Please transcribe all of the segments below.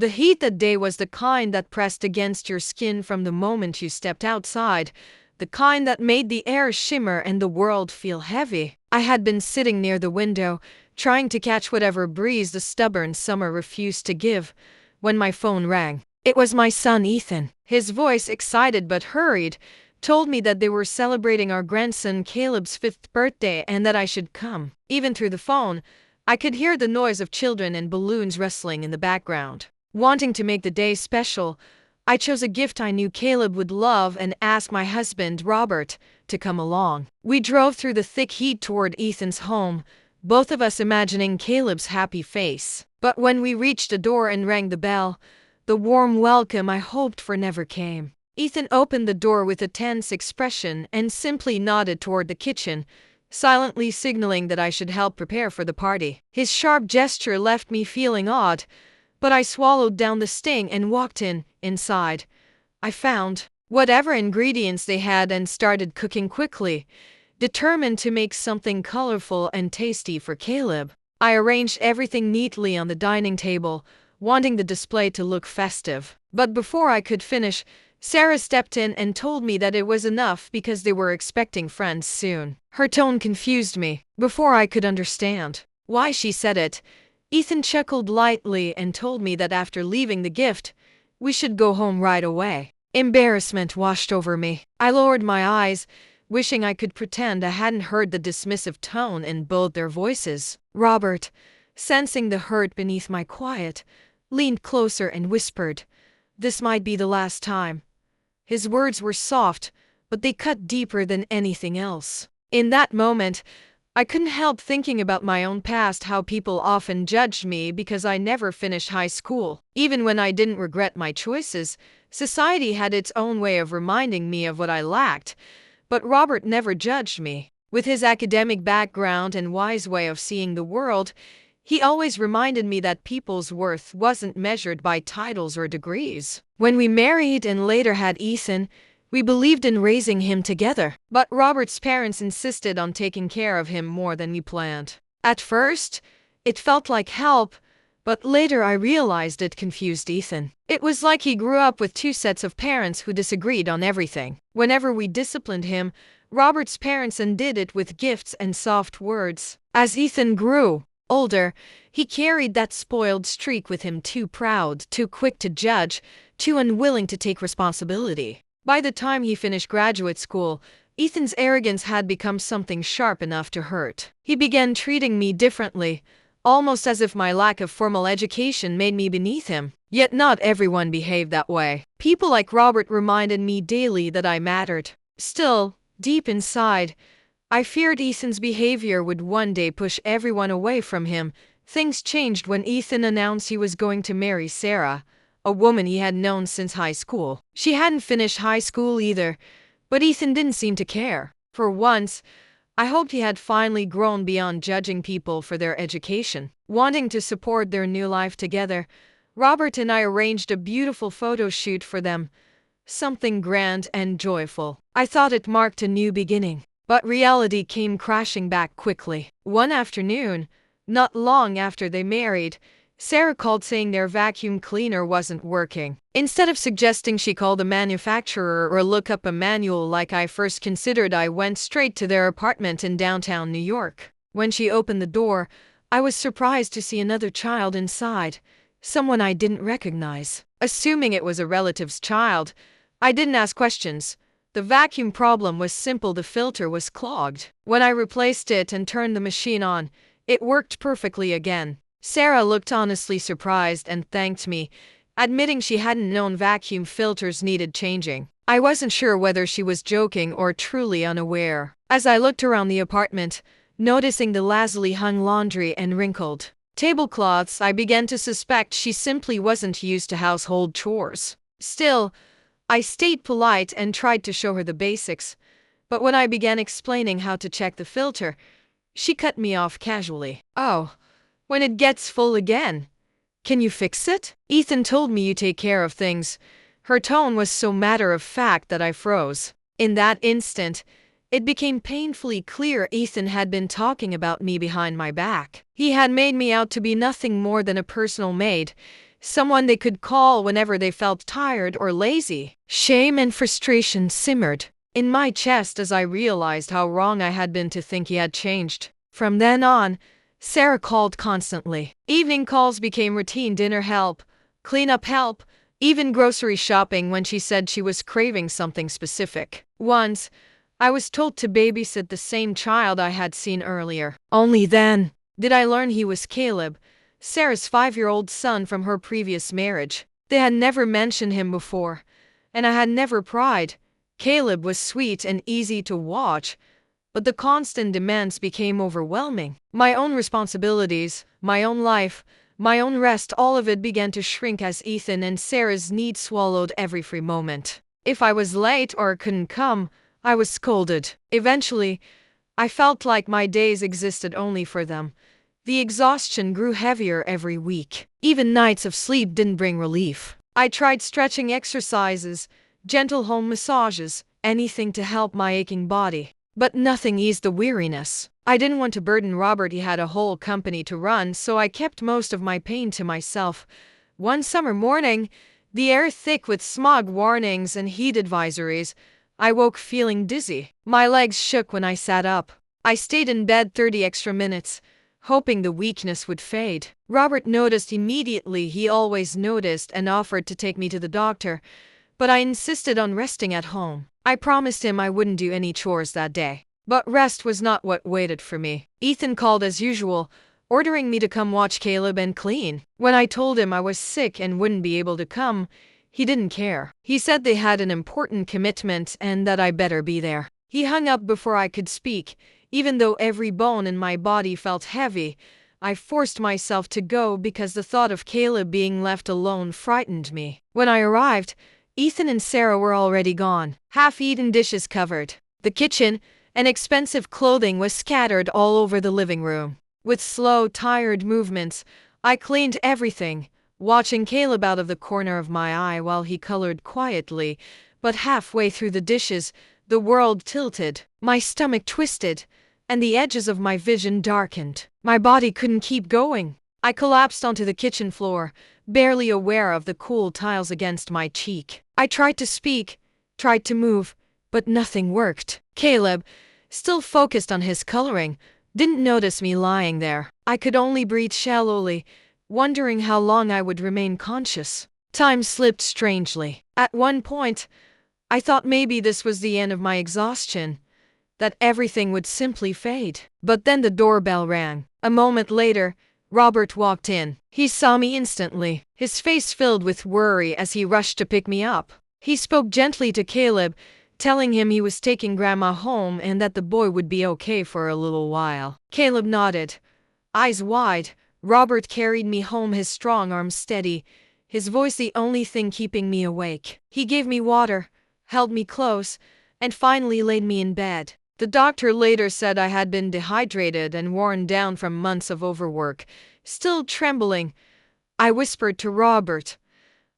The heat that day was the kind that pressed against your skin from the moment you stepped outside, the kind that made the air shimmer and the world feel heavy. I had been sitting near the window, trying to catch whatever breeze the stubborn summer refused to give, when my phone rang. It was my son Ethan. His voice, excited but hurried, told me that they were celebrating our grandson Caleb's 5th birthday and that I should come. Even through the phone, I could hear the noise of children and balloons rustling in the background. Wanting to make the day special, I chose a gift I knew Caleb would love and asked my husband, Robert, to come along. We drove through the thick heat toward Ethan's home, both of us imagining Caleb's happy face. But when we reached the door and rang the bell, the warm welcome I hoped for never came. Ethan opened the door with a tense expression and simply nodded toward the kitchen, silently signaling that I should help prepare for the party. His sharp gesture left me feeling odd, but I swallowed down the sting and walked inside. I found whatever ingredients they had and started cooking quickly, determined to make something colorful and tasty for Caleb. I arranged everything neatly on the dining table, wanting the display to look festive. But before I could finish, Sarah stepped in and told me that it was enough because they were expecting friends soon. Her tone confused me. Before I could understand why she said it, Ethan chuckled lightly and told me that after leaving the gift, we should go home right away. Embarrassment washed over me. I lowered my eyes, wishing I could pretend I hadn't heard the dismissive tone in both their voices. Robert, sensing the hurt beneath my quiet, leaned closer and whispered, "This might be the last time." His words were soft, but they cut deeper than anything else. In that moment, I couldn't help thinking about my own past, how people often judged me because I never finished high school. Even when I didn't regret my choices, society had its own way of reminding me of what I lacked. But Robert never judged me. With his academic background and wise way of seeing the world, he always reminded me that people's worth wasn't measured by titles or degrees. When we married and later had Ethan, we believed in raising him together. But Robert's parents insisted on taking care of him more than we planned. At first, it felt like help, but later I realized it confused Ethan. It was like he grew up with two sets of parents who disagreed on everything. Whenever we disciplined him, Robert's parents undid it with gifts and soft words. As Ethan grew older, he carried that spoiled streak with him, too proud, too quick to judge, too unwilling to take responsibility. By the time he finished graduate school, Ethan's arrogance had become something sharp enough to hurt. He began treating me differently, almost as if my lack of formal education made me beneath him. Yet not everyone behaved that way. People like Robert reminded me daily that I mattered. Still, deep inside, I feared Ethan's behavior would one day push everyone away from him. Things changed when Ethan announced he was going to marry Sarah, a woman he had known since high school. She hadn't finished high school either, but Ethan didn't seem to care. For once, I hoped he had finally grown beyond judging people for their education. Wanting to support their new life together, Robert and I arranged a beautiful photo shoot for them, something grand and joyful. I thought it marked a new beginning, but reality came crashing back quickly. One afternoon, not long after they married, Sarah called saying their vacuum cleaner wasn't working. Instead of suggesting she call the manufacturer or look up a manual like I first considered, I went straight to their apartment in downtown New York. When she opened the door, I was surprised to see another child inside, someone I didn't recognize. Assuming it was a relative's child, I didn't ask questions. The vacuum problem was simple: the filter was clogged. When I replaced it and turned the machine on, it worked perfectly again. Sarah looked honestly surprised and thanked me, admitting she hadn't known vacuum filters needed changing. I wasn't sure whether she was joking or truly unaware. As I looked around the apartment, noticing the lazily hung laundry and wrinkled tablecloths, I began to suspect she simply wasn't used to household chores. Still, I stayed polite and tried to show her the basics, but when I began explaining how to check the filter, she cut me off casually. "Oh, when it gets full again, can you fix it? Ethan told me you take care of things." Her tone was so matter-of-fact that I froze. In that instant, it became painfully clear Ethan had been talking about me behind my back. He had made me out to be nothing more than a personal maid, someone they could call whenever they felt tired or lazy. Shame and frustration simmered in my chest as I realized how wrong I had been to think he had changed. From then on, Sarah called constantly. Evening calls became routine: dinner help, cleanup help, even grocery shopping when she said she was craving something specific. Once, I was told to babysit the same child I had seen earlier. Only then did I learn he was Caleb, Sarah's 5-year-old son from her previous marriage. They had never mentioned him before, and I had never pried. Caleb was sweet and easy to watch, but the constant demands became overwhelming. My own responsibilities, my own life, my own rest, all of it began to shrink as Ethan and Sarah's needs swallowed every free moment. If I was late or couldn't come, I was scolded. Eventually, I felt like my days existed only for them. The exhaustion grew heavier every week. Even nights of sleep didn't bring relief. I tried stretching exercises, gentle home massages, anything to help my aching body. But nothing eased the weariness. I didn't want to burden Robert. He had a whole company to run, so I kept most of my pain to myself. One summer morning, the air thick with smog warnings and heat advisories, I woke feeling dizzy. My legs shook when I sat up. I stayed in bed 30 extra minutes, hoping the weakness would fade. Robert noticed immediately. He always noticed and offered to take me to the doctor, but I insisted on resting at home. I promised him I wouldn't do any chores that day. But rest was not what waited for me. Ethan called as usual, ordering me to come watch Caleb and clean. When I told him I was sick and wouldn't be able to come, he didn't care. He said they had an important commitment and that I better be there. He hung up before I could speak. Even though every bone in my body felt heavy, I forced myself to go because the thought of Caleb being left alone frightened me. When I arrived, Ethan and Sarah were already gone. Half-eaten dishes covered the kitchen, and expensive clothing was scattered all over the living room. With slow, tired movements, I cleaned everything, watching Caleb out of the corner of my eye while he colored quietly. But halfway through the dishes, the world tilted, my stomach twisted, and the edges of my vision darkened. My body couldn't keep going. I collapsed onto the kitchen floor, barely aware of the cool tiles against my cheek. I tried to speak, tried to move, but nothing worked. Caleb, still focused on his coloring, didn't notice me lying there. I could only breathe shallowly, wondering how long I would remain conscious. Time slipped strangely. At one point, I thought maybe this was the end of my exhaustion, that everything would simply fade. But then the doorbell rang. A moment later, Robert walked in. He saw me instantly, his face filled with worry as he rushed to pick me up. He spoke gently to Caleb, telling him he was taking Grandma home and that the boy would be okay for a little while. Caleb nodded, eyes wide. Robert carried me home, his strong arms steady, his voice the only thing keeping me awake. He gave me water, held me close, and finally laid me in bed. The doctor later said I had been dehydrated and worn down from months of overwork. Still trembling, I whispered to Robert,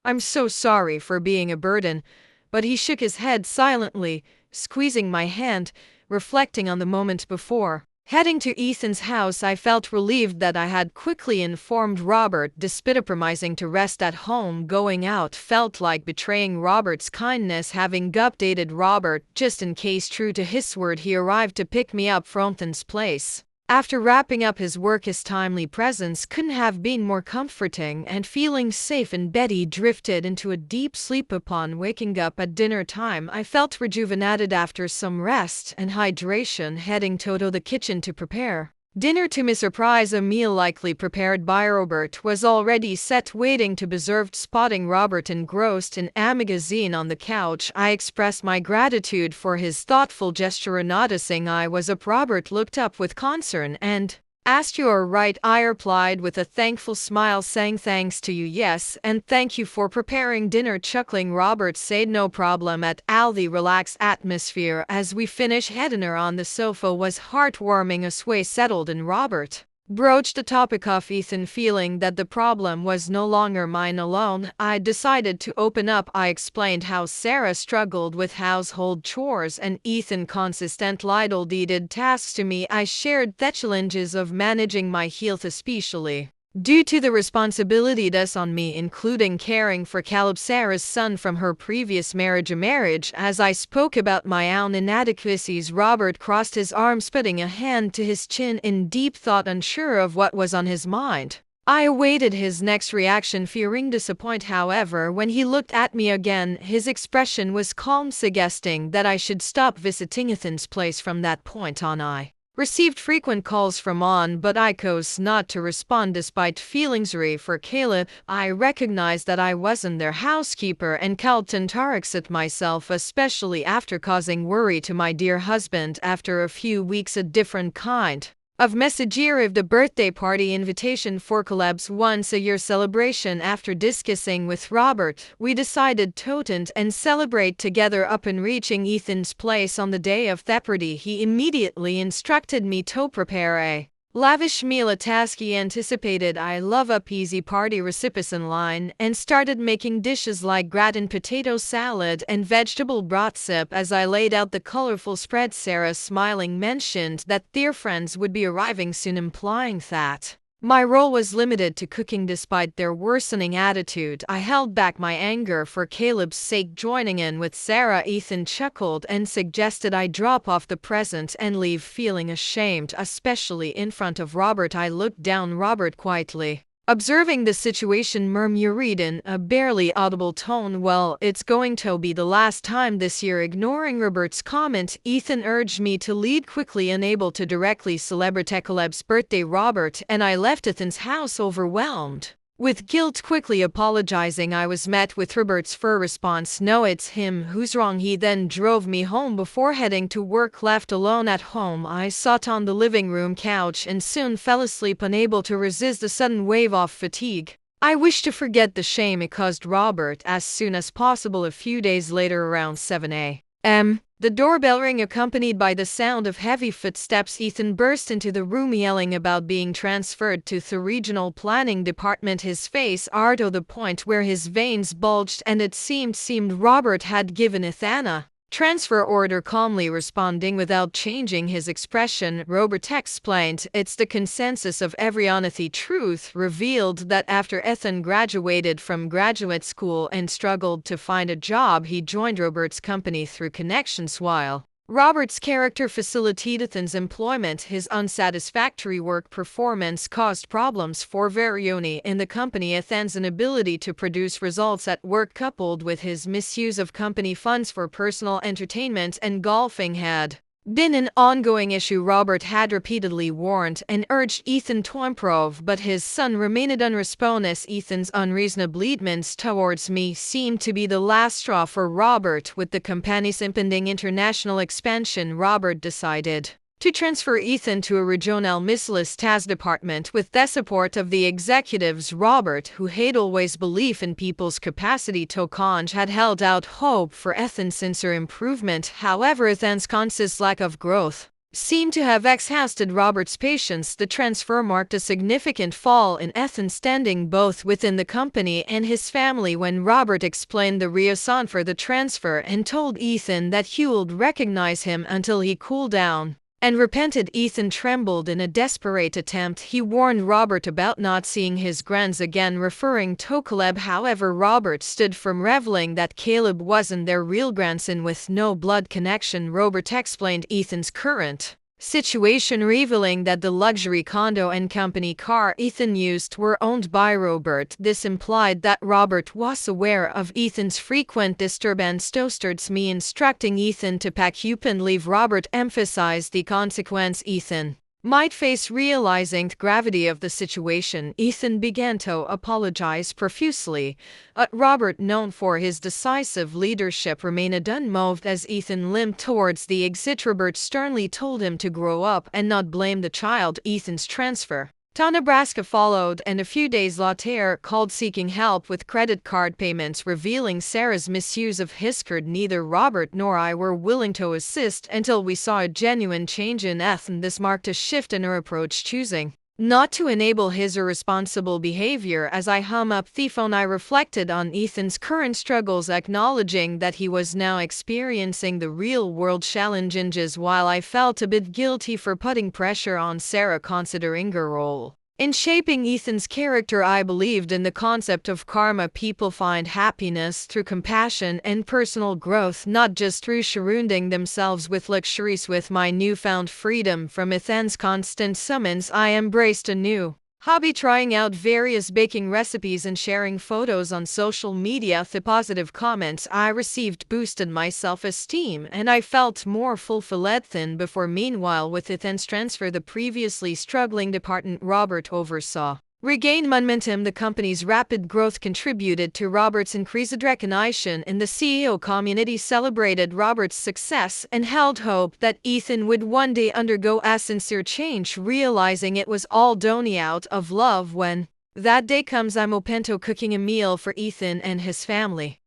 "I'm so sorry for being a burden," but he shook his head silently, squeezing my hand, reflecting on the moment before. Heading to Ethan's house, I felt relieved that I had quickly informed Robert. Despite promising to rest at home, going out felt like betraying Robert's kindness. Having updated Robert just in case, true to his word, he arrived to pick me up from Ethan's place. After wrapping up his work, his timely presence couldn't have been more comforting, and feeling safe in bed, he drifted into a deep sleep. Upon waking up at dinner time, I felt rejuvenated after some rest and hydration. Heading to the kitchen to prepare dinner to my surprise, a meal likely prepared by Robert was already set, waiting to be served. Spotting Robert engrossed in a magazine on the couch, I expressed my gratitude for his thoughtful gesture. Noticing I was up, Robert looked up with concern and asked, "You are right," I replied with a thankful smile, saying, "Thanks to you, yes, and thank you for preparing dinner." Chuckling, Robert said, "No problem at all." The relaxed atmosphere as we finished dinner on the sofa was heartwarming. A sway settled and Robert broached the topic of Ethan, feeling that the problem was no longer mine alone. I decided to open up. I explained how Sarah struggled with household chores and Ethan consistently delegated tasks to me. I shared the challenges of managing my health, especially due to the responsibility that's on me, including caring for Caleb, Sarah's son from her previous marriage. As I spoke about my own inadequacies, Robert crossed his arms, putting a hand to his chin in deep thought, unsure of what was on his mind. I awaited his next reaction, fearing disappointment. However, when he looked at me again, his expression was calm, suggesting that I should stop visiting Ethan's place from that point on. I received frequent calls from On, but I chose not to respond despite feeling sorry for Caleb. I recognized that I wasn't their housekeeper and felt tentarix at myself, especially after causing worry to my dear husband. After a few weeks, a different kind of message arrived: a birthday party invitation for Caleb's once-a-year celebration. After discussing with Robert, we decided to attend and celebrate together. Upon reaching Ethan's place on the day of the party, he immediately instructed me to prepare a lavish meal, a task he anticipated. I love up easy party recipes in line and started making dishes like gratin, potato salad, and vegetable broth soup. As I laid out the colorful spread, Sarah, smiling, mentioned that their friends would be arriving soon, implying that my role was limited to cooking. Despite their worsening attitude, I held back my anger for Caleb's sake. Joining in with Sarah, Ethan chuckled and suggested I drop off the present and leave, feeling ashamed, especially in front of Robert. I looked down. Robert, quietly observing the situation, murmured in a barely audible tone, "Well, it's going to be the last time this year." Ignoring Robert's comment, Ethan urged me to lead quickly, unable to directly celebrate Caleb's birthday. Robert and I left Ethan's house overwhelmed with guilt. Quickly apologizing, I was met with Robert's firm response: "No, it's him who's wrong." He then drove me home before heading to work. Left alone at home, I sat on the living room couch and soon fell asleep, unable to resist a sudden wave of fatigue. I wished to forget the shame it caused Robert as soon as possible. A few days later, around 7 a.m., the doorbell rang, accompanied by the sound of heavy footsteps. Ethan burst into the room yelling about being transferred to the regional planning department, his face hard to the point where his veins bulged, and it seemed Robert had given Ethan a transfer order. Calmly responding without changing his expression, Robert explained, "It's the consensus of everyone." The truth revealed that after Ethan graduated from graduate school and struggled to find a job, he joined Robert's company through connections. While Robert's character facilitated Ethan's employment, his unsatisfactory work performance caused problems for Verioni in the company. Ethan's inability to produce results at work, coupled with his misuse of company funds for personal entertainment and golfing, had been an ongoing issue. Robert had repeatedly warned and urged Ethan to improve, but his son remained unresponsive. Ethan's unreasonable demands towards me seemed to be the last straw for Robert. With the company's impending international expansion, Robert decided to transfer Ethan to a regional miscellaneous task department with the support of the executives. Robert, who had always believed in people's capacity to change, had held out hope for Ethan's sincere improvement. However, Ethan's conscious lack of growth seemed to have exhausted Robert's patience. The transfer marked a significant fall in Ethan's standing both within the company and his family. When Robert explained the reason for the transfer and told Ethan that he would recognize him until he cooled down and repented, Ethan trembled in a desperate attempt. He warned Robert about not seeing his grands again, referring to Caleb. However, Robert stood firm, revealing that Caleb wasn't their real grandson with no blood connection. Robert explained Ethan's current situation, revealing that the luxury condo and company car Ethan used were owned by Robert. This implied that Robert was aware of Ethan's frequent disturbance. Toastered me, instructing Ethan to pack up and leave. Robert emphasized the consequence Ethan might face. Realizing the gravity of the situation, Ethan began to apologize profusely. Robert, known for his decisive leadership, remained unmoved. As Ethan limped towards the exit, Robert sternly told him to grow up and not blame the child. Ethan's transfer to Nebraska followed, and a few days later called seeking help with credit card payments, revealing Sarah's misuse of his card. Neither Robert nor I were willing to assist until we saw a genuine change in Ethan. This marked a shift in her approach, choosing not to enable his irresponsible behavior. As I hung up the phone, I reflected on Ethan's current struggles, acknowledging that he was now experiencing the real-world challenges. While I felt a bit guilty for putting pressure on Sarah, considering her role In shaping Ethan's character, I believed in the concept of karma. People find happiness through compassion and personal growth, not just through surrounding themselves with luxuries. With my newfound freedom from Ethan's constant summons, I embraced a new hobby, trying out various baking recipes and sharing photos on social media. The positive comments I received boosted my self-esteem, and I felt more fulfilled than before. Meanwhile, with Ethan's transfer, the previously struggling department Robert oversaw regained momentum. The company's rapid growth contributed to Robert's increased recognition in the CEO community, celebrated Robert's success, and held hope that Ethan would one day undergo a sincere change, realizing it was all done out of love. When that day comes, I'm open to cooking a meal for Ethan and his family.